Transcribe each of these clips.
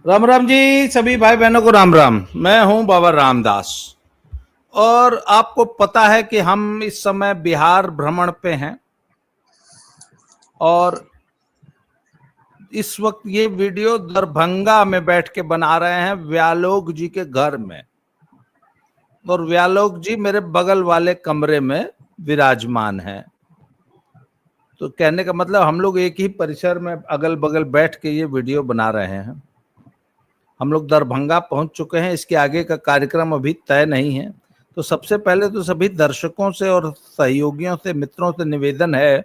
राम राम जी, सभी भाई बहनों को राम राम। मैं हूं बाबा रामदास। और आपको पता है कि हम इस समय बिहार भ्रमण पे हैं और इस वक्त ये वीडियो दरभंगा में बैठ के बना रहे हैं व्यालोक जी के घर में। और व्यालोक जी मेरे बगल वाले कमरे में विराजमान हैं। तो कहने का मतलब हम लोग एक ही परिसर में अगल बगल बैठ के ये वीडियो बना रहे हैं। हम लोग दरभंगा पहुंच चुके हैं। इसके आगे का कार्यक्रम अभी तय नहीं है। तो सबसे पहले तो सभी दर्शकों से और सहयोगियों से, मित्रों से निवेदन है,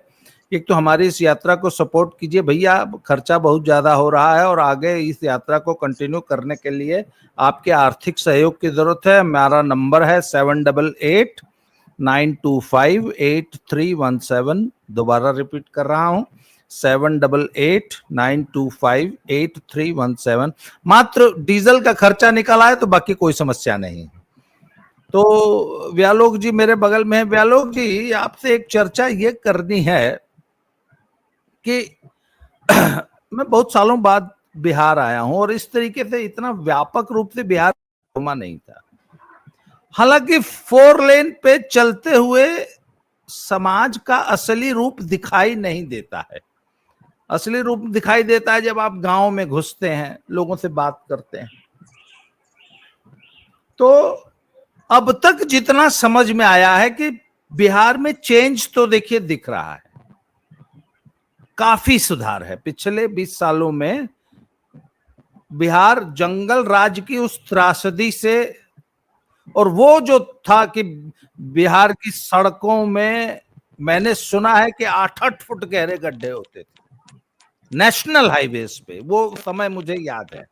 एक तो हमारी इस यात्रा को सपोर्ट कीजिए भैया। खर्चा बहुत ज्यादा हो रहा है और आगे इस यात्रा को कंटिन्यू करने के लिए आपके आर्थिक सहयोग की जरूरत है। हमारा नंबर है 788-925-8317। दोबारा रिपीट कर रहा हूं, 788-925-8317। मात्र डीजल का खर्चा निकल आए तो बाकी कोई समस्या नहीं। तो व्यालोक जी मेरे बगल में है। व्यालोक जी, आपसे एक चर्चा ये करनी है कि मैं बहुत सालों बाद बिहार आया हूं और इस तरीके से इतना व्यापक रूप से बिहार घूमा नहीं था। हालांकि 4 लेन पे चलते हुए समाज का असली रूप दिखाई नहीं देता है। असली रूप दिखाई देता है जब आप गांव में घुसते हैं, लोगों से बात करते हैं। तो अब तक जितना समझ में आया है कि बिहार में चेंज तो देखिए दिख रहा है, काफी सुधार है। पिछले 20 सालों में बिहार जंगल राज की उस त्रासदी से, और वो जो था कि बिहार की सड़कों में मैंने सुना है कि 8-8 फुट गहरे गड्ढे होते थे नेशनल हाईवेज पे, वो समय मुझे याद है।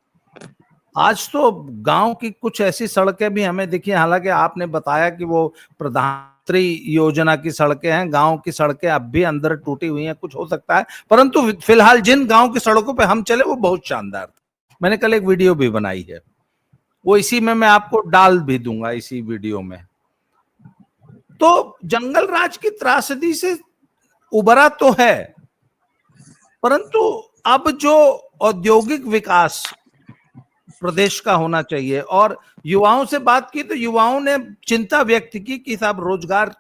आज तो गांव की कुछ ऐसी सड़कें भी हमें दिखी। हालांकि आपने बताया कि वो प्रधानमंत्री योजना की सड़कें हैं, गांव की सड़कें अब भी अंदर टूटी हुई हैं, कुछ हो सकता है। परंतु फिलहाल जिन गांव की सड़कों पे हम चले वो बहुत शानदार थी। मैंने कल एक वीडियो भी बनाई है, वो इसी में मैं आपको डाल भी दूंगा, इसी वीडियो में। तो जंगल राज की त्रासदी से उबरा तो है, परंतु अब जो औद्योगिक विकास प्रदेश का होना चाहिए, और युवाओं से बात की तो युवाओं ने चिंता व्यक्त की कि साहब रोजगार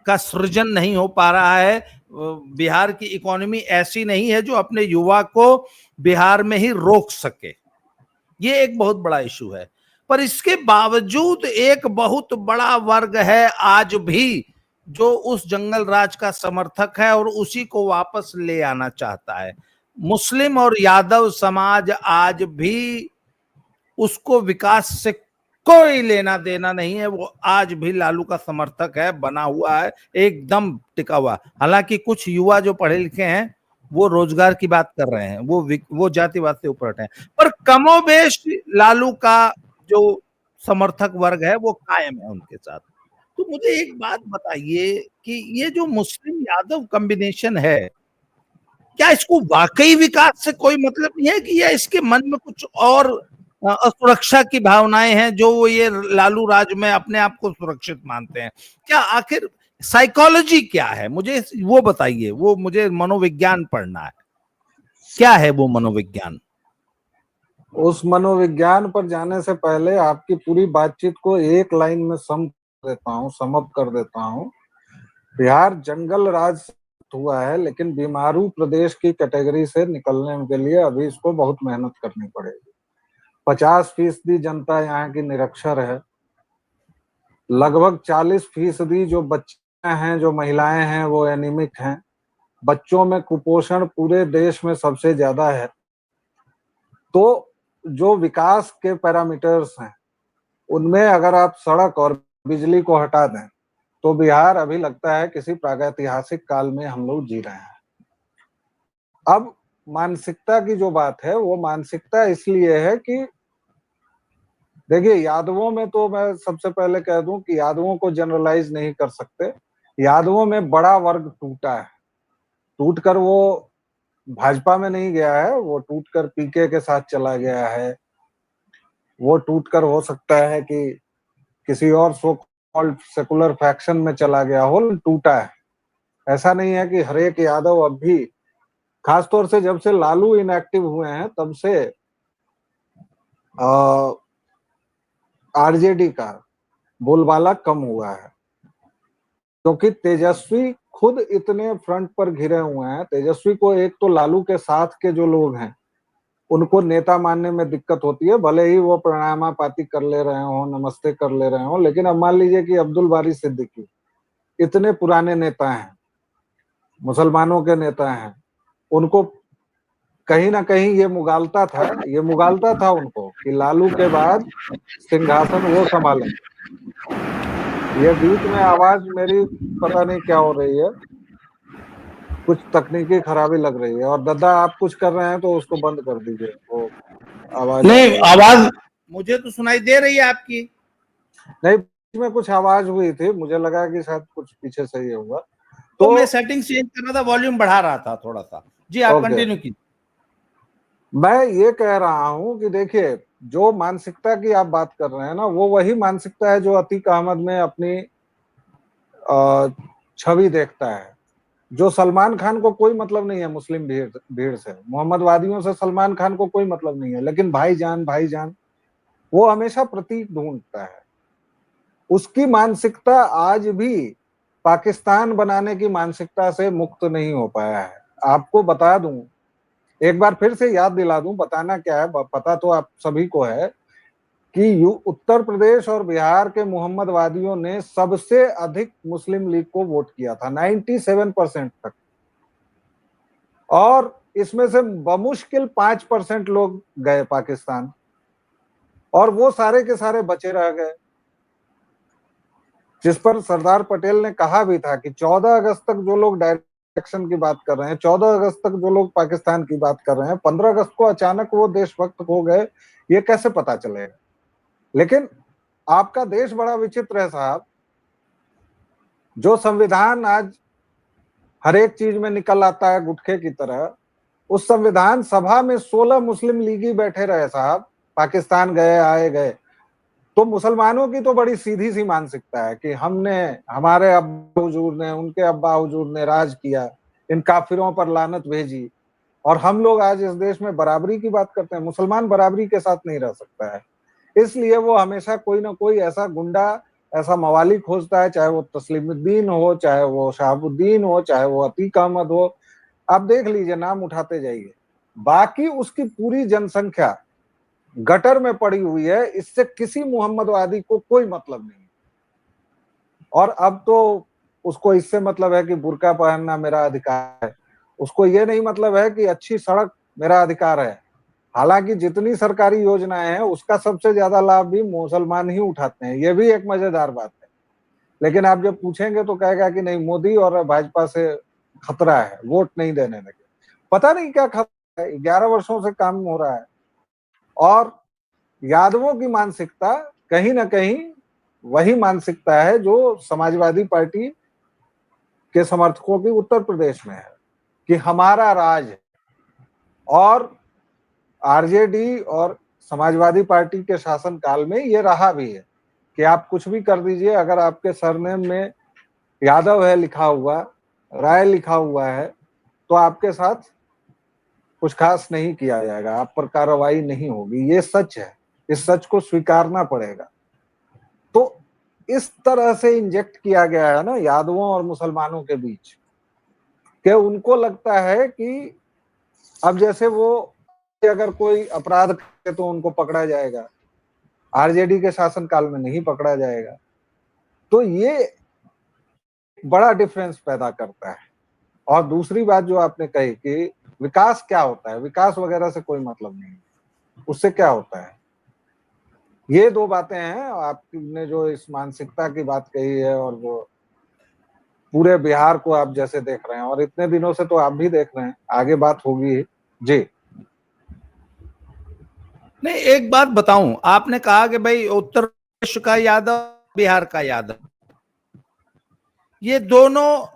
का सृजन नहीं हो पा रहा है। बिहार की इकोनॉमी ऐसी नहीं है जो अपने युवा को बिहार में ही रोक सके। ये एक बहुत बड़ा इशू है। पर इसके बावजूद एक बहुत बड़ा वर्ग है आज भी जो उस जंगल राज का समर्थक है और उसी को वापस ले आना चाहता है। मुस्लिम और यादव समाज आज भी उसको विकास से कोई लेना देना नहीं है। वो आज भी लालू का समर्थक है, बना हुआ है, एकदम टिका हुआ। हालांकि कुछ युवा जो पढ़े लिखे हैं वो रोजगार की बात कर रहे हैं, वो जातिवाद से ऊपर हटे हैं, पर कमोबेश लालू का जो समर्थक वर्ग है वो कायम है उनके साथ। तो मुझे एक बात बताइए कि ये जो मुस्लिम यादव कॉम्बिनेशन है, क्या इसको वाकई विकास से कोई मतलब नहीं है कि या इसके मन में कुछ और असुरक्षा की भावनाएं हैं जो वो ये लालू राज में अपने आप को सुरक्षित मानते हैं? क्या आखिर साइकोलॉजी क्या है, मुझे वो बताइए। वो मुझे मनोविज्ञान पढ़ना है, क्या है वो मनोविज्ञान? उस मनोविज्ञान पर जाने से पहले आपकी पूरी बातचीत को एक लाइन में सम अप कर देता हूँ। बिहार जंगल राज हुआ है, लेकिन बीमारू प्रदेश की कैटेगरी से निकलने के लिए अभी इसको बहुत मेहनत करनी पड़ेगी। 50% जनता यहाँ की निरक्षर है। लगभग 40% जो बच्चे हैं, जो महिलाएं हैं, वो एनीमिक हैं। बच्चों में कुपोषण पूरे देश में सबसे ज्यादा है। तो जो विकास के पैरामीटर्स हैं उनमें अगर आप सड़क और बिजली को हटा दें तो बिहार अभी लगता है किसी प्रागैतिहासिक काल में हम लोग जी रहे हैं। अब मानसिकता की जो बात है, वो मानसिकता इसलिए है कि देखिए, यादवों में तो मैं सबसे पहले कह दूं कि यादवों को जनरलाइज नहीं कर सकते। यादवों में बड़ा वर्ग टूटा है। टूटकर वो भाजपा में नहीं गया है, वो टूटकर पीके के साथ चला गया है। वो टूटकर हो सकता है कि किसी और सो कॉल्ड सेकुलर फैक्शन में चला गया हो, टूटा है। ऐसा नहीं है कि हर एक यादव अब भी, खासतौर से जब से लालू इनएक्टिव हुए हैं तब से आरजेडी का बोलबाला कम हुआ है, क्योंकि तेजस्वी खुद इतने फ्रंट पर घिरे हुए हैं। तेजस्वी को एक तो लालू के साथ के जो लोग हैं उनको नेता मानने में दिक्कत होती है, भले ही वो प्रणामापाती कर ले रहे हो, नमस्ते कर ले रहे हो, लेकिन अब मान लीजिए कि अब्दुल बारी सिद्दीकी इतने पुराने नेता हैं, मुसलमानों के नेता हैं, उनको कहीं ना कहीं ये मुगालता था उनको कि लालू के बाद सिंहासन वो संभालें। ये बीच में आवाज मेरी पता नहीं क्या हो रही है, कुछ तकनीकी खराबी लग रही है। और दादा आप कुछ कर रहे हैं तो उसको बंद कर दीजिए, वो आवाज आ नहीं, रही है। आवाज मुझे तो सुनाई दे रही है आपकी। नहीं, बीच में कुछ आवाज हुई थी, मुझे लगा कि शायद कुछ पीछे से ये हुआ तो तो मैं सेटिंग चेंज कर रहा था, वॉल्यूम बढ़ा रहा था थोड़ा सा। जी आप ओके। कंटिन्यू कीजिए। मैं ये कह रहा हूं कि देखिए, जो मानसिकता की आप बात कर रहे हैं ना, वो वही मानसिकता है जो अतीक अहमद में अपनी छवि देखता है। जो सलमान खान को कोई मतलब नहीं है मुस्लिम भीड़ भीड़ से, मोहम्मद वादियों से सलमान खान को कोई मतलब नहीं है, लेकिन भाईजान भाईजान वो हमेशा प्रतीक ढूंढता है। उसकी मानसिकता आज भी पाकिस्तान बनाने की मानसिकता से मुक्त नहीं हो पाया है। आपको बता दूं, एक बार फिर से याद दिला दूं, बताना क्या है, पता तो आप सभी को है कि उत्तर प्रदेश और बिहार के मोहम्मद वादियों ने सबसे अधिक मुस्लिम लीग को वोट किया था, 97% तक। और इसमें से बमुश्किल 5% लोग गए पाकिस्तान, और वो सारे के सारे बचे रह गए। जिस पर सरदार पटेल ने कहा भी था कि 14 अगस्त तक जो लोग डायरेक्शन की बात कर रहे हैं, 14 अगस्त तक जो लोग पाकिस्तान की बात कर रहे हैं, 15 अगस्त को अचानक वो देशभक्त हो गए, ये कैसे पता चलेगा। लेकिन आपका देश बड़ा विचित्र है साहब। जो संविधान आज हर एक चीज में निकल आता है गुटखे की तरह, उस संविधान सभा में 16 मुस्लिम लीगी बैठे रहे साहब, पाकिस्तान गए आए गए। तो मुसलमानों की तो बड़ी सीधी सी मानसिकता है कि हमने, हमारे अब्बा हुजूर ने, उनके अब्बा हुजूर ने राज किया, इन काफिरों पर लानत भेजी, और हम लोग आज इस देश में बराबरी की बात करते हैं। मुसलमान बराबरी के साथ नहीं रह सकता है, इसलिए वो हमेशा कोई ना कोई ऐसा गुंडा, ऐसा मवाली खोजता है, चाहे वो तस्लीमुद्दीन हो, चाहे वो शहाबुद्दीन हो, चाहे वो अतीक अहमद हो। आप देख लीजिए, नाम उठाते जाइए। बाकी उसकी पूरी जनसंख्या गटर में पड़ी हुई है, इससे किसी मोहम्मदवादी को कोई मतलब नहीं। और अब तो उसको इससे मतलब है कि बुर्का पहनना मेरा अधिकार है, उसको ये नहीं मतलब है कि अच्छी सड़क मेरा अधिकार है। हालांकि जितनी सरकारी योजनाएं हैं उसका सबसे ज्यादा लाभ भी मुसलमान ही उठाते हैं, ये भी एक मजेदार बात है। लेकिन आप जब पूछेंगे तो कहेगा कि नहीं, मोदी और भाजपा से खतरा है, वोट नहीं देने लगे। पता नहीं क्या खतरा है, 11 वर्षों से काम हो रहा है। और यादवों की मानसिकता कहीं ना कहीं वही मानसिकता है जो समाजवादी पार्टी के समर्थकों की उत्तर प्रदेश में है, कि हमारा राज है। और आरजेडी और समाजवादी पार्टी के शासनकाल में ये रहा भी है कि आप कुछ भी कर दीजिए, अगर आपके सरनेम में यादव है लिखा हुआ, राय लिखा हुआ है, तो आपके साथ कुछ खास नहीं किया जाएगा, आप पर कार्रवाई नहीं होगी। ये सच है, इस सच को स्वीकारना पड़ेगा। तो इस तरह से इंजेक्ट किया गया है ना यादवों और मुसलमानों के बीच, कि उनको लगता है कि अब जैसे वो अगर कोई अपराध करे तो उनको पकड़ा जाएगा, आरजेडी के शासनकाल में नहीं पकड़ा जाएगा। तो ये बड़ा डिफरेंस पैदा करता है। और दूसरी बात जो आपने कही कि विकास क्या होता है, विकास वगैरह से कोई मतलब नहीं, उससे क्या होता है। ये दो बातें हैं आपने जो इस मानसिकता की बात कही है, और वो पूरे बिहार को आप जैसे देख रहे हैं, और इतने दिनों से तो आप भी देख रहे हैं, आगे बात होगी। जी नहीं, एक बात बताऊं, आपने कहा कि भाई उत्तर प्रदेश का यादव, बिहार का यादव, ये दोनों,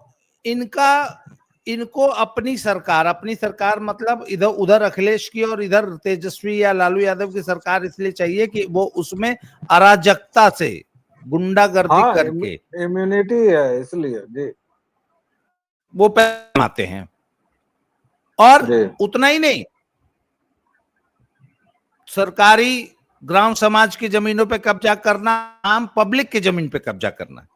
इनका, इनको अपनी सरकार मतलब इधर उधर अखिलेश की और इधर तेजस्वी या लालू यादव की सरकार इसलिए चाहिए कि वो उसमें अराजकता से, गुंडागर्दी हाँ, करके इम्यूनिटी है इसलिए। जी वो पैसे कमाते हैं। और जी उतना ही नहीं, सरकारी ग्राम समाज की जमीनों पे कब्जा करना, आम पब्लिक की जमीन पे कब्जा करना।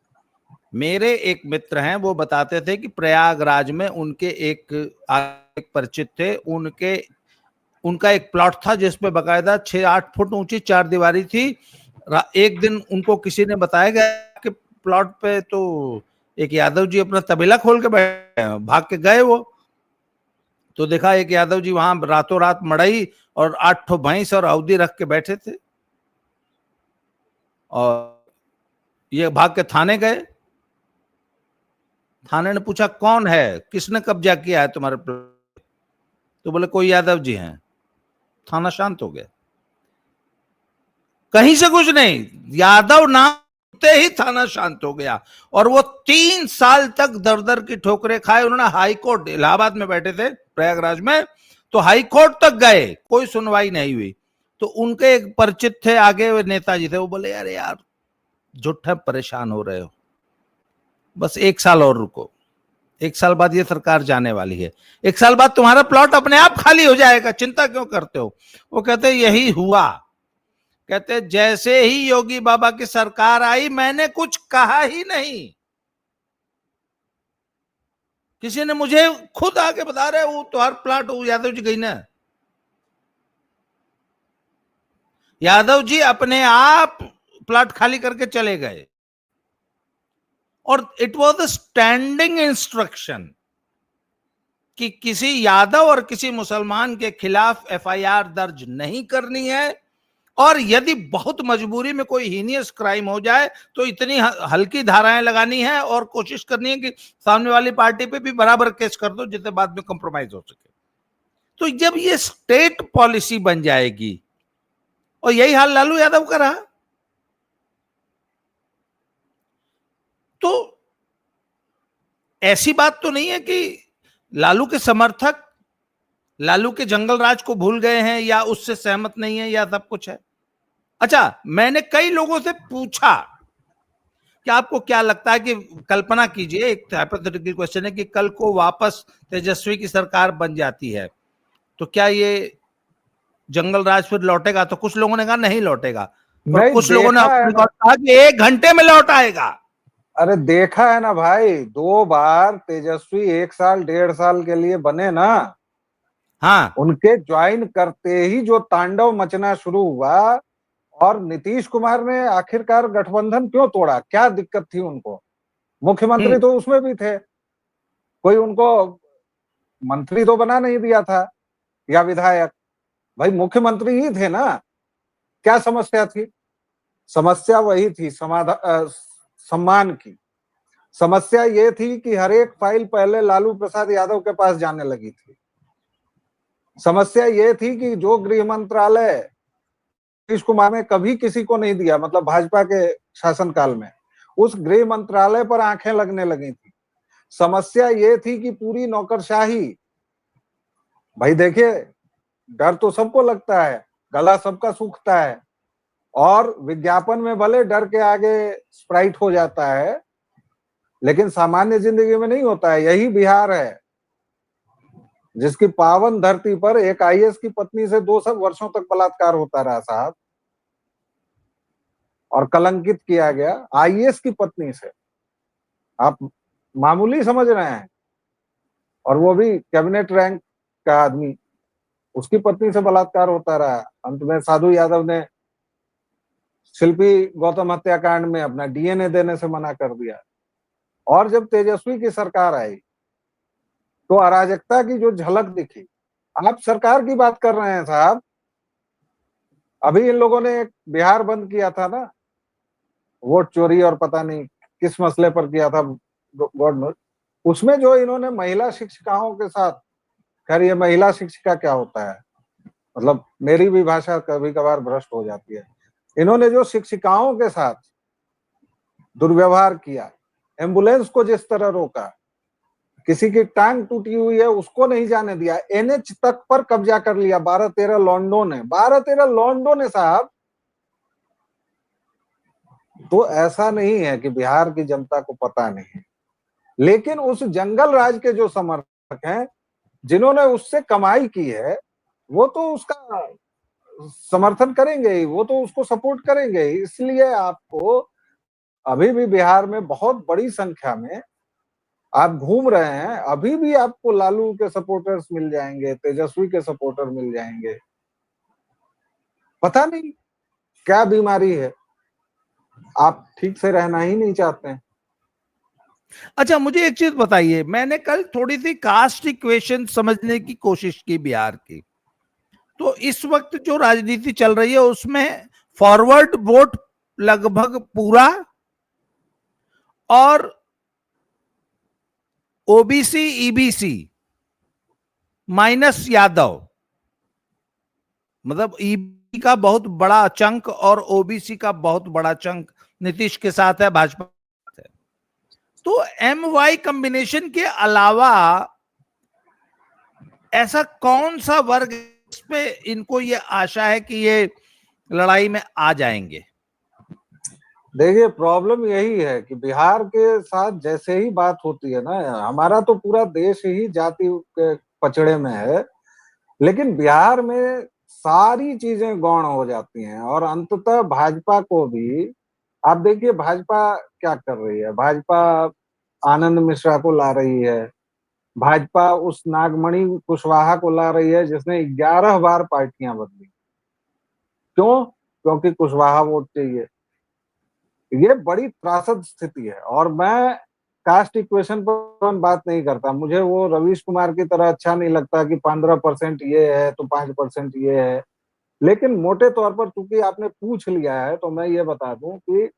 मेरे एक मित्र हैं, वो बताते थे कि प्रयागराज में उनके एक परिचित थे, उनका एक प्लॉट था जिसपे बकायदा 6-8 फुट ऊंची 4 दीवारी थी। एक दिन उनको किसी ने बताया गया कि प्लॉट पे तो एक यादव जी अपना तबेला खोल के बैठे हैं। भाग के गए वो, तो देखा एक यादव जी वहां रातों रात मड़ई और 8 ठो भैंस और अवधि रख के बैठे थे। और ये भाग के थाने गए। थाने ने पूछा कौन है, किसने कब्जा किया है तुम्हारे प्लॉट? तो बोले कोई यादव जी हैं। थाना शांत हो गया। कहीं से कुछ नहीं, यादव नाम होते ही थाना शांत हो गया। और वो 3 साल तक दर दर की ठोकरें खाए। उन्होंने हाई कोर्ट, इलाहाबाद में बैठे थे प्रयागराज में, तो हाई कोर्ट तक गए, कोई सुनवाई नहीं हुई। तो उनके एक परिचित थे, आगे वो नेताजी थे, वो बोले यार यार झूठे परेशान हो रहे हो, बस 1 साल और रुको, 1 साल बाद ये सरकार जाने वाली है, 1 साल बाद तुम्हारा प्लॉट अपने आप खाली हो जाएगा, चिंता क्यों करते हो? वो कहते यही हुआ। कहते जैसे ही योगी बाबा की सरकार आई, मैंने कुछ कहा ही नहीं। किसी ने मुझे खुद आके बता रहे वो तुम्हारा प्लॉट यादव जी गई ना। यादव जी अपने आप प्लॉट खाली करके चले गए। और it was a standing instruction कि किसी यादव और किसी मुसलमान के खिलाफ एफआईआर दर्ज नहीं करनी है। और यदि बहुत मजबूरी में कोई हीनियस क्राइम हो जाए तो इतनी हल्की धाराएं लगानी है और कोशिश करनी है कि सामने वाली पार्टी पे भी बराबर केस कर दो जितने बाद में कंप्रोमाइज हो सके। तो जब ये स्टेट पॉलिसी बन जाएगी, और यही हाल लालू यादव का रहा, तो ऐसी बात तो नहीं है कि लालू के समर्थक लालू के जंगल राज को भूल गए हैं या उससे सहमत नहीं है या सब कुछ है। अच्छा, मैंने कई लोगों से पूछा कि आपको क्या लगता है कि कल्पना कीजिए, एक हाइपोथेटिकल क्वेश्चन है कि कल को वापस तेजस्वी की सरकार बन जाती है तो क्या ये जंगल राज फिर लौटेगा? तो कुछ लोगों ने कहा नहीं लौटेगा, और नहीं कुछ लोगों ने देखा है ना। कहा कि 1 घंटे में लौट आएगा। अरे देखा है ना भाई, 2 बार तेजस्वी 1 साल 1.5 साल के लिए बने ना। हाँ, उनके ज्वाइन करते ही जो तांडव मचना शुरू हुआ। और नीतीश कुमार ने आखिरकार गठबंधन क्यों तोड़ा, क्या दिक्कत थी उनको? मुख्यमंत्री तो उसमें भी थे, कोई उनको मंत्री तो बना नहीं दिया था या विधायक। भाई मुख्यमंत्री ही थे ना। क्या समस्या थी? समस्या वही थी समाधान, सम्मान की। समस्या ये थी कि हर एक फाइल पहले लालू प्रसाद यादव के पास जाने लगी थी। समस्या ये थी कि जो गृह मंत्रालय नीतीश कुमार ने कभी किसी को नहीं दिया, मतलब भाजपा के शासनकाल में, उस गृह मंत्रालय पर आंखें लगने लगी थी। समस्या ये थी कि पूरी नौकरशाही, भाई देखिए, डर तो सबको लगता है, गला सबका सूखता है, और विज्ञापन में भले डर के आगे स्प्राइट हो जाता है, लेकिन सामान्य जिंदगी में नहीं होता है। यही बिहार है जिसकी पावन धरती पर एक आईएएस की पत्नी से 2 वर्षों तक बलात्कार होता रहा साहब, और कलंकित किया गया आईएएस की पत्नी से। आप मामूली समझ रहे हैं? और वो भी कैबिनेट रैंक का आदमी, उसकी पत्नी से बलात्कार होता रहा। अंत में साधु यादव ने शिल्पी गौतम हत्याकांड में अपना डीएनए देने से मना कर दिया। और जब तेजस्वी की सरकार आई तो अराजकता की जो झलक दिखी। आप सरकार की बात कर रहे हैं साहब, अभी इन लोगों ने बिहार बंद किया था ना, वोट चोरी और पता नहीं किस मसले पर किया था, गॉड नोज। उसमें जो इन्होंने महिला शिक्षिकाओं के साथ, खैर ये महिला शिक्षिका क्या होता है, मतलब मेरी भी भाषा कभी कभार भ्रष्ट हो जाती है। इन्होंने जो शिक्षिकाओं के साथ दुर्व्यवहार किया, एम्बुलेंस को जिस तरह रोका, किसी की टांग टूटी हुई है उसको नहीं जाने दिया, एनएच तक पर कब्जा कर लिया 12-13 लॉन्डो ने, 12-13 लॉन्डो ने साहब। तो ऐसा नहीं है कि बिहार की जनता को पता नहीं है, लेकिन उस जंगल राज के जो समर्थक हैं जिन्होंने उससे कमाई की है, वो तो उसका समर्थन करेंगे ही, वो तो उसको सपोर्ट करेंगे ही। इसलिए आपको अभी भी बिहार में बहुत बड़ी संख्या में आप घूम रहे हैं, अभी भी आपको लालू के सपोर्टर्स मिल जाएंगे, तेजस्वी के सपोर्टर मिल जाएंगे। पता नहीं क्या बीमारी है, आप ठीक से रहना ही नहीं चाहते हैं। अच्छा, मुझे एक चीज बताइए, मैंने कल थोड़ी सी कास्ट इक्वेशन समझने की कोशिश की बिहार की। तो इस वक्त जो राजनीति चल रही है उसमें फॉरवर्ड वोट लगभग पूरा और ओबीसी ईबीसी माइनस यादव, मतलब ईबी का बहुत बड़ा चंक और ओबीसी का बहुत बड़ा चंक नीतीश के साथ है, भाजपा के साथ है। तो एम वाई कॉम्बिनेशन के अलावा ऐसा कौन सा वर्ग इस पे इनको ये आशा है कि ये लड़ाई में आ जाएंगे? देखिए, प्रॉब्लम यही है कि बिहार के साथ जैसे ही बात होती है ना, हमारा तो पूरा देश ही जाति के पचड़े में है, लेकिन बिहार में सारी चीजें गौण हो जाती हैं और अंततः भाजपा को भी, आप देखिए भाजपा क्या कर रही है। भाजपा आनंद मिश्रा को ला रही है, भाजपा उस नागमणि कुशवाहा को ला रही है जिसने 11 बार पार्टियां बदली। क्यों? क्योंकि कुशवाहा वोट चाहिए। ये बड़ी त्रासद स्थिति है। और मैं कास्ट इक्वेशन पर बात नहीं करता, मुझे वो रवीश कुमार की तरह अच्छा नहीं लगता कि 15% ये है तो 5% ये है। लेकिन मोटे तौर पर चूंकि आपने पूछ लिया है तो मैं ये बता दूं कि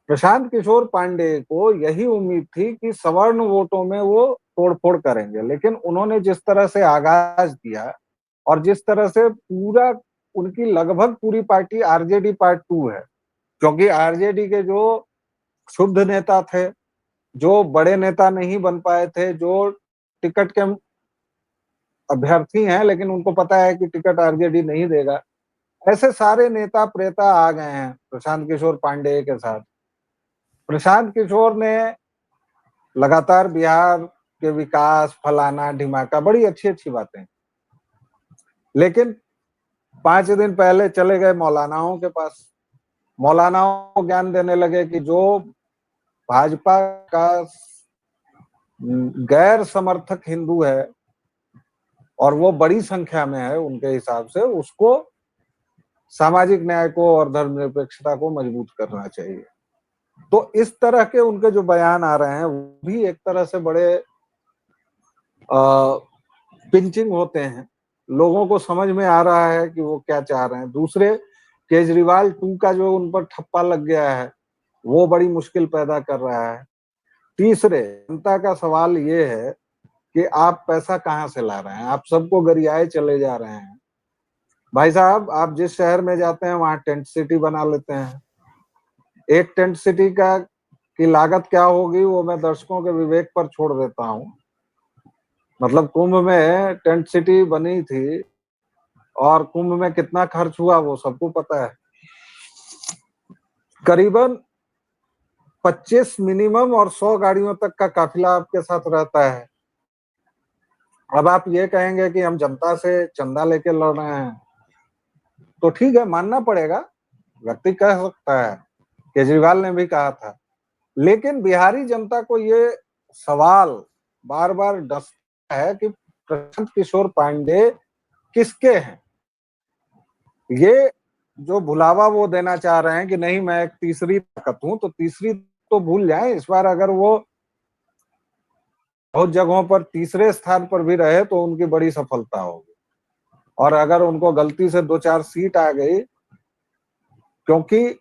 प्रशांत किशोर पांडे को यही उम्मीद थी कि सवर्ण वोटों में वो तोड़फोड़ करेंगे, लेकिन उन्होंने जिस तरह से आगाज किया और जिस तरह से पूरा, उनकी लगभग पूरी पार्टी आरजेडी पार्ट 2 है, क्योंकि आरजेडी के जो शुद्ध नेता थे, जो बड़े नेता नहीं बन पाए थे, जो टिकट के अभ्यर्थी हैं लेकिन उनको पता है कि टिकट आरजेडी नहीं देगा, ऐसे सारे नेता प्रेता आ गए हैं प्रशांत किशोर पांडे के साथ। प्रशांत किशोर ने लगातार बिहार के विकास, फलाना ढिमाका, बड़ी अच्छी अच्छी बातें, लेकिन 5 दिन पहले चले गए मौलानाओं के पास। मौलानाओं को ज्ञान देने लगे कि जो भाजपा का गैर समर्थक हिंदू है और वो बड़ी संख्या में है उनके हिसाब से, उसको सामाजिक न्याय को और धर्मनिरपेक्षता को मजबूत करना चाहिए। तो इस तरह के उनके जो बयान आ रहे हैं वो भी एक तरह से बड़े पिंचिंग होते हैं। लोगों को समझ में आ रहा है कि वो क्या चाह रहे हैं। दूसरे, केजरीवाल 2 का जो उन पर ठप्पा लग गया है वो बड़ी मुश्किल पैदा कर रहा है। तीसरे, जनता का सवाल ये है कि आप पैसा कहाँ से ला रहे हैं, आप सबको गरियाए चले जा रहे हैं। भाई साहब, आप जिस शहर में जाते हैं वहां टेंट सिटी बना लेते हैं। एक टेंट सिटी का की लागत क्या होगी वो मैं दर्शकों के विवेक पर छोड़ देता हूं। मतलब कुंभ में टेंट सिटी बनी थी और कुंभ में कितना खर्च हुआ वो सबको पता है। करीबन 25 मिनिमम और 100 गाड़ियों तक का काफिला आपके साथ रहता है। अब आप ये कहेंगे कि हम जनता से चंदा लेके लड़ रहे हैं, तो ठीक है, मानना पड़ेगा, व्यक्ति कह सकता है, केजरीवाल ने भी कहा था। लेकिन बिहारी जनता को ये सवाल बार बार डसता है कि प्रशांत किशोर पांडे किसके हैं। ये जो भुलावा वो देना चाह रहे हैं कि नहीं मैं एक तीसरी ताकत हूं, तो तीसरी तो भूल जाएं। इस बार अगर वो बहुत जगहों पर तीसरे स्थान पर भी रहे तो उनकी बड़ी सफलता होगी। और अगर उनको गलती से 2-4 सीट आ गई, क्योंकि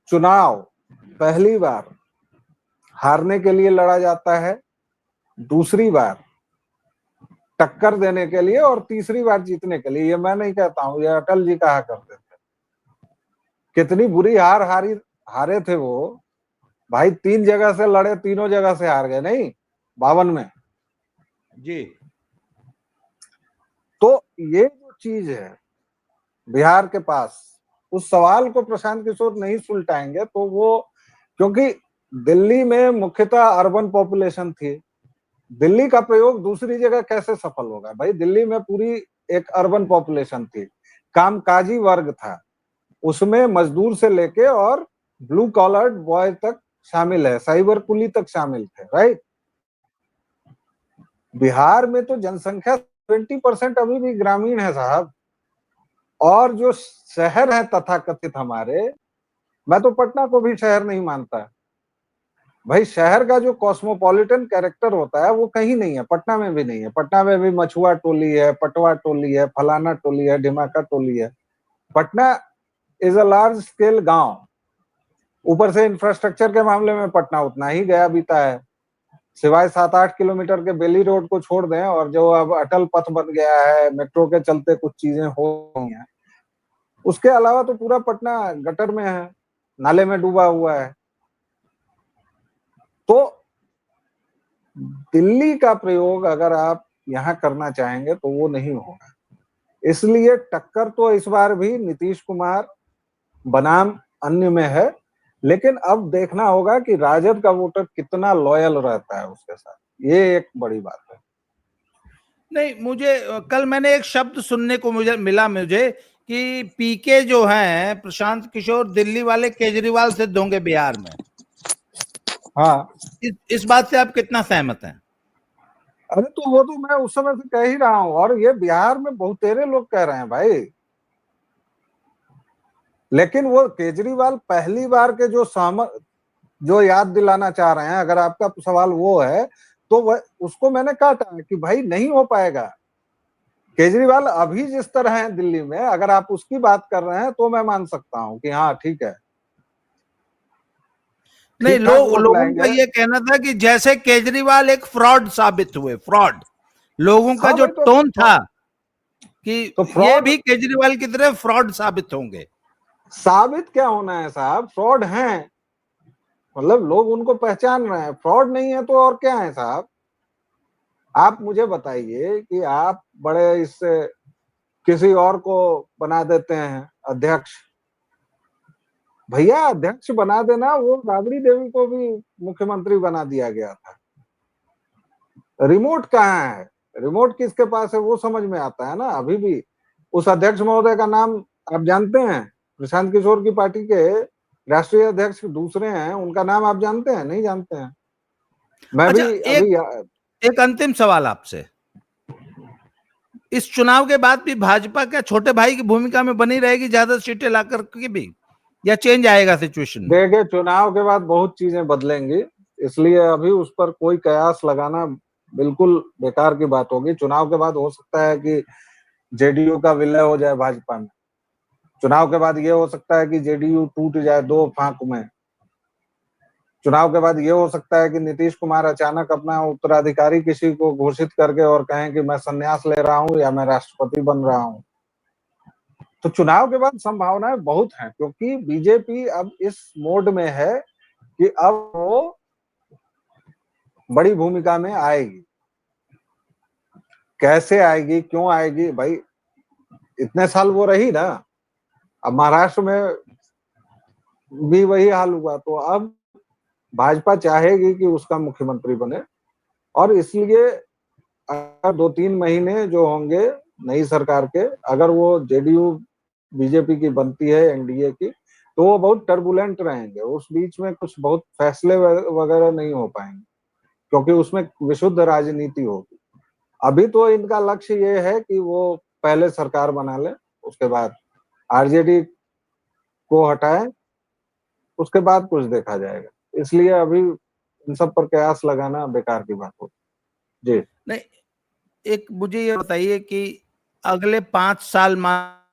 चुनाव पहली बार हारने के लिए लड़ा जाता है, दूसरी बार टक्कर देने के लिए और तीसरी बार जीतने के लिए। ये मैं नहीं कहता हूं, ये अटल जी कहा करते थे। कितनी बुरी हारे थे वो भाई, 3 जगह से लड़े, तीनों जगह से हार गए, नहीं 52 में जी। तो ये जो चीज है बिहार के पास, उस सवाल को प्रशांत किशोर नहीं सुलटाएंगे तो वो, क्योंकि दिल्ली में मुख्यतः अर्बन पॉपुलेशन थी, दिल्ली का प्रयोग दूसरी जगह कैसे सफल होगा भाई। दिल्ली में पूरी एक अर्बन पॉपुलेशन थी, कामकाजी वर्ग था, उसमें मजदूर से लेके और ब्लू कॉलर्ड बॉय तक शामिल है, साइबर कुली तक शामिल थे, राइट। बिहार में तो जनसंख्या 20% अभी भी ग्रामीण है साहब। और जो शहर है तथाकथित हमारे, मैं तो पटना को भी शहर नहीं मानता भाई। शहर का जो कॉस्मोपॉलिटन कैरेक्टर होता है वो कहीं नहीं है, पटना में भी नहीं है। पटना में भी मछुआ टोली है, पटवा टोली है, फलाना टोली है, ढिमाका टोली है। Patna is a large scale गांव। ऊपर से इंफ्रास्ट्रक्चर के मामले में पटना उतना ही गया बीता है, सिवाय 7-8 किलोमीटर के बेली रोड को छोड़ दें, और जो अब अटल पथ बन गया है, मेट्रो के चलते कुछ चीजें हो गई हैं, उसके अलावा तो पूरा पटना गटर में है, नाले में डूबा हुआ है। तो दिल्ली का प्रयोग अगर आप यहाँ करना चाहेंगे तो वो नहीं होगा। इसलिए टक्कर तो इस बार भी नीतीश कुमार बनाम अन्य में है, लेकिन अब देखना होगा कि राजद का वोटर कितना लॉयल रहता है उसके साथ, ये एक बड़ी बात है। नहीं, मुझे कल मैंने एक शब्द सुनने को मुझे कि पीके जो हैं प्रशांत किशोर, दिल्ली वाले केजरीवाल से दोंगे बिहार में। हाँ, इस बात से आप कितना सहमत हैं? अरे तो वो तो मैं उस समय से कह ही रहा हूं, और ये बिहार में बहुतेरे लोग कह रहे हैं भाई। लेकिन वो केजरीवाल पहली बार के जो याद दिलाना चाह रहे हैं, अगर आपका सवाल वो है, तो वह उसको मैंने काटा कि भाई नहीं हो पाएगा। केजरीवाल अभी जिस तरह है दिल्ली में, अगर आप उसकी बात कर रहे हैं तो मैं मान सकता हूं कि हाँ ठीक है, नहीं, ठीक ठाक वोट लोगों का लाएंगे। ये कहना था कि जैसे केजरीवाल एक फ्रॉड साबित हुए, फ्रॉड। लोगों का हाँ जो भाई, टोन था कि तो ये फ्रॉड भी केजरीवाल की तरह फ्रॉड साबित होंगे। साबित क्या होना है साहब, फ्रॉड हैं, मतलब लोग उनको पहचान रहे हैं, फ्रॉड नहीं है तो और क्या है साहब। आप मुझे बताइए कि आप बड़े इससे किसी और को बना देते हैं अध्यक्ष। भैया अध्यक्ष बना देना, वो राबड़ी देवी को भी मुख्यमंत्री बना दिया गया था। रिमोट कहाँ है, रिमोट किसके पास है, वो समझ में आता है ना अभी भी। उस अध्यक्ष महोदय का नाम आप जानते हैं? प्रशांत किशोर की पार्टी के राष्ट्रीय अध्यक्ष दूसरे हैं, उनका नाम आप जानते हैं? नहीं जानते हैं। मैं अच्छा, भी अभी एक अंतिम सवाल आपसे। इस चुनाव के बाद भी भाजपा क्या छोटे भाई की भूमिका में बनी रहेगी ज्यादा सीटें लाकर के भी, या चेंज आएगा सिचुएशन में? देखिए, चुनाव के बाद बहुत चीजें बदलेंगी, इसलिए अभी उस पर कोई कयास लगाना बिल्कुल बेकार की बात होगी। चुनाव के बाद हो सकता है कि जेडीयू का विलय हो जाए भाजपा में। चुनाव के बाद ये हो सकता है कि जेडीयू टूट जाए दो फांक में। चुनाव के बाद ये हो सकता है कि नीतीश कुमार अचानक अपना उत्तराधिकारी किसी को घोषित करके और कहें कि मैं संन्यास ले रहा हूं या मैं राष्ट्रपति बन रहा हूं। तो चुनाव के बाद संभावनाएं बहुत हैं, क्योंकि बीजेपी अब इस मोड में है कि अब वो बड़ी भूमिका में आएगी। कैसे आएगी, क्यों आएगी भाई, इतने साल वो रही ना। अब महाराष्ट्र में भी वही हाल हुआ, तो अब भाजपा चाहेगी कि उसका मुख्यमंत्री बने, और इसलिए अगर 2-3 महीने जो होंगे नई सरकार के, अगर वो जेडीयू बीजेपी की बनती है, एनडीए की, तो वो बहुत टर्बुलेंट रहेंगे। उस बीच में कुछ बहुत फैसले वगैरह नहीं हो पाएंगे, क्योंकि उसमें विशुद्ध राजनीति होगी। अभी तो इनका लक्ष्य ये है कि वो पहले सरकार बना ले, उसके बाद आरजेडी को हटाए, उसके बाद कुछ देखा जाएगा। इसलिए अभी इन सब पर कयास लगाना बेकार की बात होगी। जी नहीं, एक मुझे ये बताइए कि अगले 5 साल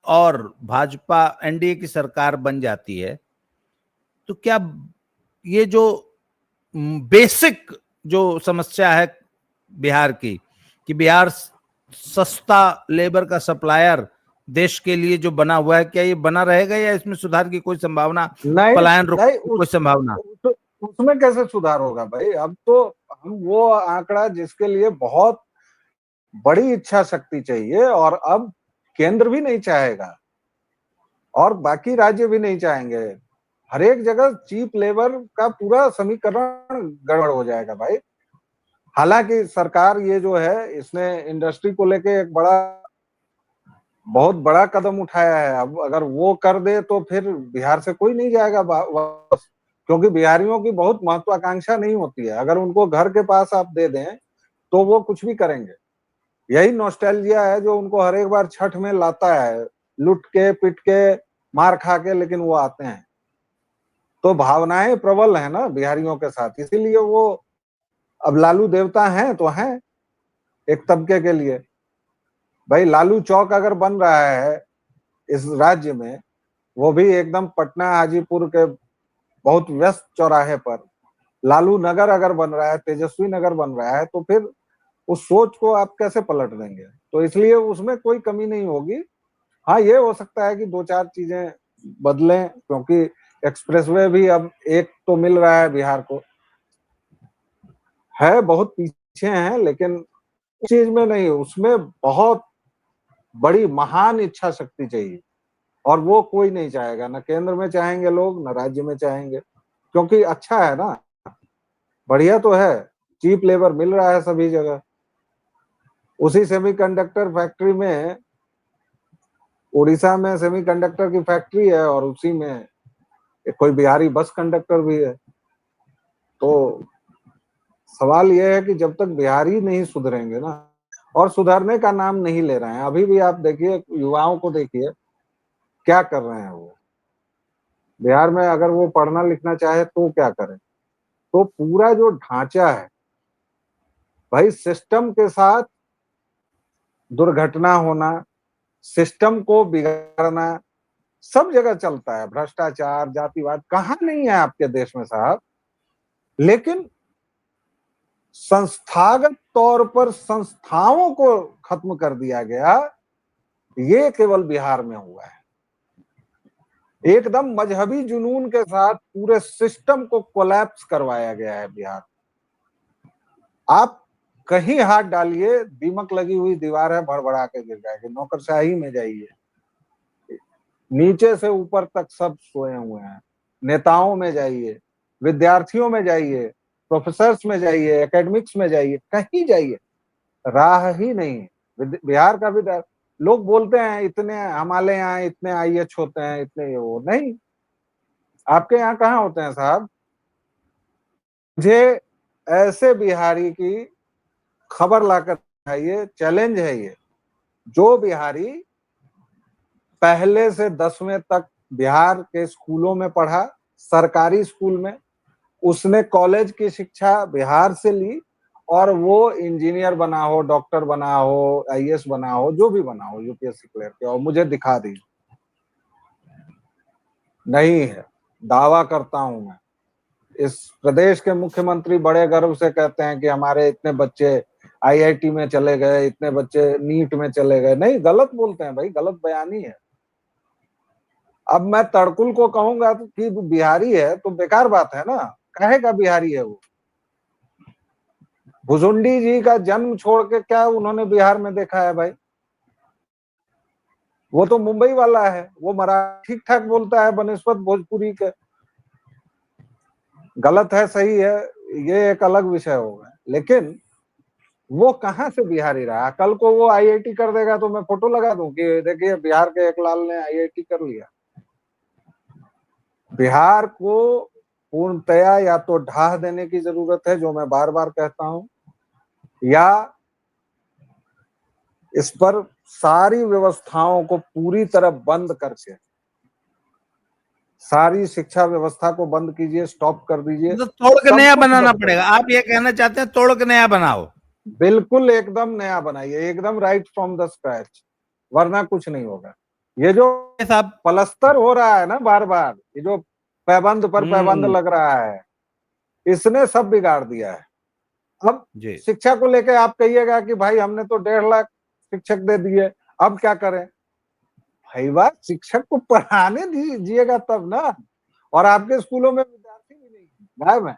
और भाजपा एनडीए की सरकार बन जाती है, तो क्या ये जो बेसिक जो समस्या है बिहार की, कि बिहार सस्ता लेबर का सप्लायर देश के लिए जो बना हुआ है, क्या ये बना रहेगा या इसमें सुधार की कोई संभावना, नहीं, पलायन रुकने नहीं, की कोई संभावना? उसमें कैसे सुधार होगा भाई। अब तो हम वो आंकड़ा जिसके लिए बहुत बड़ी इच्छा शक्ति चाहिए, और अब केंद्र भी नहीं चाहेगा और बाकी राज्य भी नहीं चाहेंगे, हर एक जगह चीप लेबर का पूरा समीकरण गड़बड़ हो जाएगा भाई। हालांकि सरकार ये जो है, इसने इंडस्ट्री को लेके एक बड़ा बहुत बड़ा कदम उठाया है। अब अगर वो कर दे तो फिर बिहार से कोई नहीं जाएगा वापस, क्योंकि बिहारियों की बहुत महत्वाकांक्षा नहीं होती है। अगर उनको घर के पास आप दे दें तो वो कुछ भी करेंगे। यही नॉस्टैल्जिया है जो उनको हर एक बार छठ में लाता है, लुट के पिट के मार खा के, लेकिन वो आते हैं। तो भावनाएं प्रबल है ना बिहारियों के साथ, इसीलिए वो अब लालू देवता हैं तो हैं एक तबके के लिए। भाई लालू चौक अगर बन रहा है इस राज्य में, वो भी एकदम पटना हाजीपुर के बहुत व्यस्त चौराहे पर, लालू नगर अगर बन रहा है, तेजस्वी नगर बन रहा है, तो फिर उस सोच को आप कैसे पलट देंगे? तो इसलिए उसमें कोई कमी नहीं होगी। हाँ, ये हो सकता है कि दो चार चीजें बदलें, क्योंकि एक्सप्रेसवे भी अब एक तो मिल रहा है बिहार को, है बहुत पीछे हैं, लेकिन उस चीज में नहीं, उसमें बहुत बड़ी महान इच्छा शक्ति चाहिए, और वो कोई नहीं चाहेगा, ना केंद्र में चाहेंगे लोग, ना राज्य में चाहेंगे, क्योंकि अच्छा है ना, बढ़िया तो है, चीप लेबर मिल रहा है सभी जगह। उसी सेमीकंडक्टर फैक्ट्री में, उड़ीसा में सेमीकंडक्टर की फैक्ट्री है, और उसी में कोई बिहारी बस कंडक्टर भी है। तो सवाल यह है कि जब तक बिहारी नहीं सुधरेंगे ना, और सुधरने का नाम नहीं ले रहे हैं, अभी भी आप देखिए युवाओं को, देखिए क्या कर रहे हैं वो बिहार में। अगर वो पढ़ना लिखना चाहे तो क्या करें? तो पूरा जो ढांचा है भाई, सिस्टम के साथ दुर्घटना होना, सिस्टम को बिगाड़ना सब जगह चलता है। भ्रष्टाचार, जातिवाद कहाँ नहीं है आपके देश में साहब, लेकिन संस्थागत तौर पर संस्थाओं को खत्म कर दिया गया, ये केवल बिहार में हुआ है। एकदम मजहबी जुनून के साथ पूरे सिस्टम को कोलैप्स करवाया गया है बिहार। आप कहीं हाथ डालिए, दीमक लगी हुई दीवार है, भड़बड़ा के गिर जाएगी। नौकरशाही में जाइए, नीचे से ऊपर तक सब सोए हुए हैं। नेताओं में जाइए, विद्यार्थियों में जाइए, प्रोफेसर्स में जाइए, एकेडमिक्स में जाइए, कहीं जाइए, राह ही नहीं। बिहार का भी लोग बोलते हैं इतने हमारे यहाँ इतने आईएएस होते हैं, इतने वो नहीं। आपके यहाँ कहाँ होते हैं साहब? मुझे ऐसे बिहारी की खबर लाकर दिखाइए, चैलेंज है ये, जो बिहारी पहले से 10वीं तक बिहार के स्कूलों में पढ़ा, सरकारी स्कूल में, उसने कॉलेज की शिक्षा बिहार से ली, और वो इंजीनियर बना हो, डॉक्टर बना हो, आईएएस बना हो, जो भी बना हो, यूपीएससी क्लियर किया हो, मुझे दिखा दी। नहीं है, दावा करता हूं मैं। इस प्रदेश के मुख्यमंत्री बड़े गर्व से कहते हैं कि हमारे इतने बच्चे आईआईटी में चले गए, इतने बच्चे नीट में चले गए। नहीं, गलत बोलते हैं भाई, गलत बयानी है। अब मैं तड़कुल को कहूंगा कि बिहारी है तो बेकार बात है ना, कहेगा बिहारी है वो। भुजुंडी जी का जन्म छोड़ के क्या उन्होंने बिहार में देखा है भाई? वो तो मुंबई वाला है, वो मराठी ठीक ठाक बोलता है बनिस्पत भोजपुरी के। गलत है सही है ये एक अलग विषय होगा, लेकिन वो कहां से बिहारी रहा? कल को वो आईआईटी कर देगा तो मैं फोटो लगा दूं कि देखिए बिहार के एक लाल ने आईआईटी कर लिया। बिहार को पूर्णतया या तो ढाह देने की जरूरत है, जो मैं बार बार कहता हूं, या इस पर सारी व्यवस्थाओं को पूरी तरह बंद करके, सारी शिक्षा व्यवस्था को बंद कीजिए, स्टॉप कर दीजिए, तो तोड़ के सब नया कुछ बनाना बंद कर पड़ेगा। आप दीजिए। ये कहना चाहते हैं तोड़ के नया बनाओ? बिल्कुल एकदम नया बनाइए, एकदम राइट फ्रॉम द स्क्रैच, वरना कुछ नहीं होगा। ये जो साहब। पलस्तर हो रहा है ना बार बार, ये जो पैबंद पर पैबंद हम्म। लग रहा है, इसने सब बिगाड़ दिया है। अब जी। शिक्षा को लेकर आप कहिएगा कि भाई हमने तो 1.5 लाख शिक्षक दे दिए, अब क्या करें? भाई बात, शिक्षक को पढ़ाने दीजिएगा तब ना। और आपके स्कूलों में विद्यार्थी भी नहीं गायब है,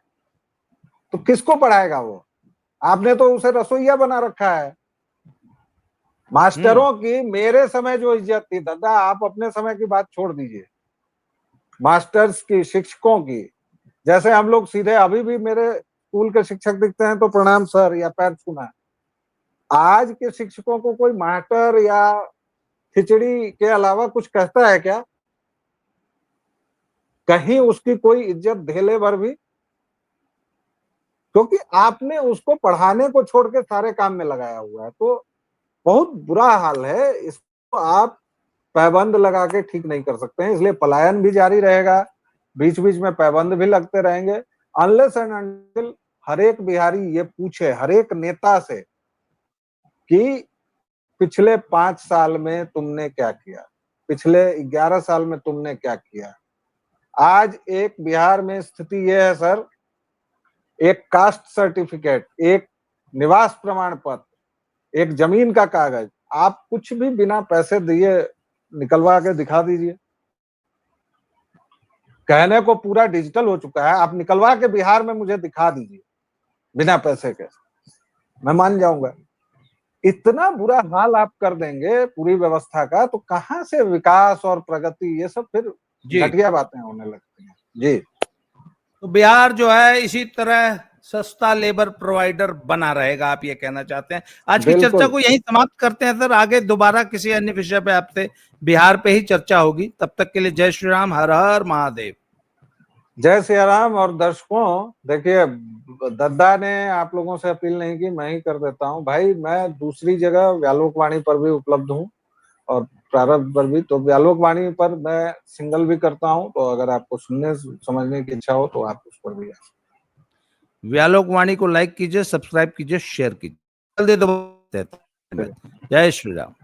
तो किसको पढ़ाएगा वो? आपने तो उसे रसोईया बना रखा है। मास्टरों की मेरे समय जो इज्जत थी दादा, आप अपने समय की बात छोड़ दीजिए, मास्टर्स की, शिक्षकों की, जैसे हम लोग सीधे, अभी भी मेरे स्कूल के शिक्षक दिखते हैं तो प्रणाम सर या पैर छूना। आज के शिक्षकों को कोई मास्टर या खिचड़ी के अलावा कुछ कहता है क्या? कहीं उसकी कोई इज्जत धेले भर भी? क्योंकि आपने उसको पढ़ाने को छोड़ के सारे काम में लगाया हुआ है, तो बहुत बुरा हाल है। इसको आप पाबंद लगा के ठीक नहीं कर सकते हैं, इसलिए पलायन भी जारी रहेगा, बीच बीच में पाबंद भी लगते रहेंगे, अनलेस एंड अनटिल हर एक बिहारी ये पूछे हर एक नेता से कि पिछले 5 साल में तुमने क्या किया, पिछले 11 साल में तुमने क्या किया। आज एक बिहार में स्थिति यह है सर, एक कास्ट सर्टिफिकेट, एक निवास प्रमाण पत्र, एक जमीन का कागज, आप कुछ भी बिना पैसे दिए निकलवा के दिखा दीजिए। कहने को पूरा डिजिटल हो चुका है, आप निकलवा के बिहार में मुझे दिखा दीजिए बिना पैसे के, मैं मान जाऊंगा। इतना बुरा हाल आप कर देंगे पूरी व्यवस्था का, तो कहां से विकास और प्रगति, ये सब फिर घटिया बातें होने लगती हैं जी। तो बिहार जो है इसी तरह सस्ता लेबर प्रोवाइडर बना रहेगा, आप ये कहना चाहते हैं। आज की चर्चा को यहीं समाप्त करते हैं सर, आगे दोबारा किसी अन्य विषय पे आपसे बिहार पे ही चर्चा होगी। तब तक के लिए जय श्री राम, हर हर महादेव। जय सिया राम। और दर्शकों, देखिए दद्दा ने आप लोगों से अपील नहीं की, मैं ही कर देता हूं भाई। मैं दूसरी जगह व्यालोकवाणी पर भी उपलब्ध हूं और प्रारब्ध पर भी, तो व्यालोकवाणी पर मैं सिंगल भी करता हूं, तो अगर आपको सुनने समझने की इच्छा हो तो आप उस पर भी आ सकते। व्यालोकवाणी को लाइक कीजिए, सब्सक्राइब कीजिए, शेयर कीजिए। जय श्री राम।